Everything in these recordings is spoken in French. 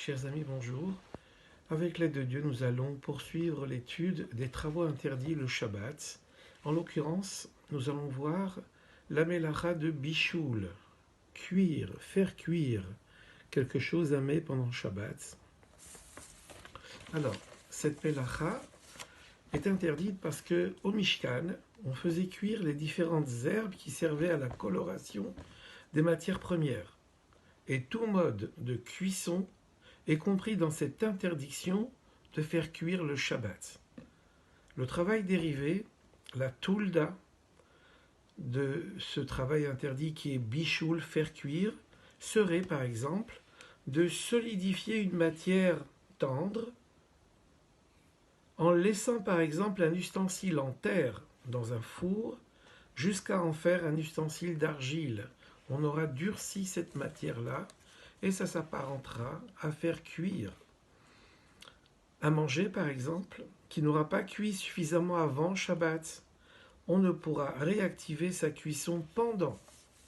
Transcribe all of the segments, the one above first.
Chers amis, bonjour. Avec l'aide de Dieu, nous allons poursuivre l'étude des travaux interdits le Shabbat. En l'occurrence, nous allons voir la mélacha de bichoul, cuire, faire cuire quelque chose à mets pendant Shabbat. Alors, cette mélacha est interdite parce que au Mishkan, on faisait cuire les différentes herbes qui servaient à la coloration des matières premières. Et tout mode de cuisson est compris dans cette interdiction de faire cuire le Shabbat. Le travail dérivé, la toulda, de ce travail interdit qui est bichoul, faire cuire, serait par exemple de solidifier une matière tendre en laissant par exemple un ustensile en terre dans un four jusqu'à en faire un ustensile d'argile. On aura durci cette matière-là et ça s'apparentera à faire cuire. Un manger, par exemple, qui n'aura pas cuit suffisamment avant Shabbat, on ne pourra réactiver sa cuisson pendant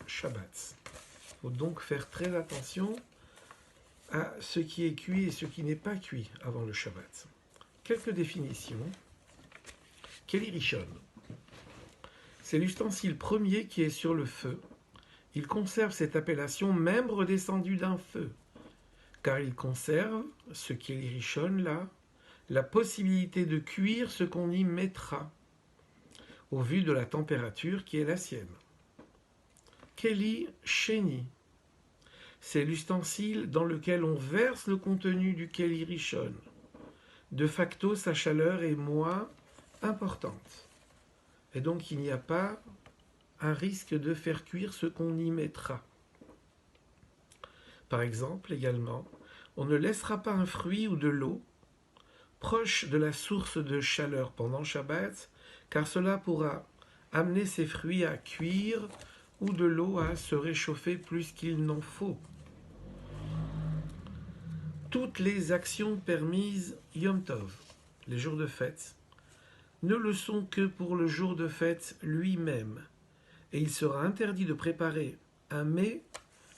Shabbat. Il faut donc faire très attention à ce qui est cuit et ce qui n'est pas cuit avant le Shabbat. Quelques définitions. Keli Rishon. C'est l'ustensile premier qui est sur le feu. Il conserve cette appellation même redescendu d'un feu, car il conserve, ce Keli Rishon là, la possibilité de cuire ce qu'on y mettra, au vu de la température qui est la sienne. Keli Sheni, c'est l'ustensile dans lequel on verse le contenu du Keli Rishon. De facto, sa chaleur est moins importante. Et donc, il n'y a pas un risque de faire cuire ce qu'on y mettra. Par exemple, également, on ne laissera pas un fruit ou de l'eau proche de la source de chaleur pendant Shabbat, car cela pourra amener ces fruits à cuire ou de l'eau à se réchauffer plus qu'il n'en faut. Toutes les actions permises Yom Tov, les jours de fête, ne le sont que pour le jour de fête lui-même, et il sera interdit de préparer un mets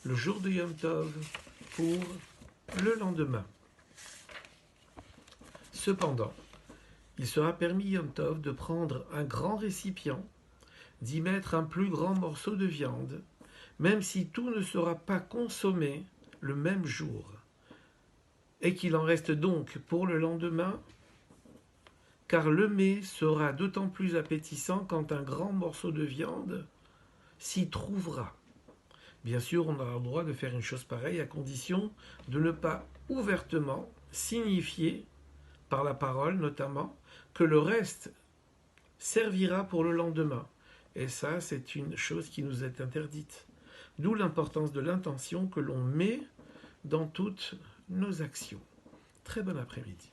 le jour de Yom Tov pour le lendemain. Cependant, il sera permis Yom Tov de prendre un grand récipient, d'y mettre un plus grand morceau de viande, même si tout ne sera pas consommé le même jour, et qu'il en reste donc pour le lendemain, car le mets sera d'autant plus appétissant quand un grand morceau de viande s'y trouvera. Bien sûr, on a le droit de faire une chose pareille à condition de ne pas ouvertement signifier, par la parole notamment, que le reste servira pour le lendemain. Et ça, c'est une chose qui nous est interdite. D'où l'importance de l'intention que l'on met dans toutes nos actions. Très bon après-midi.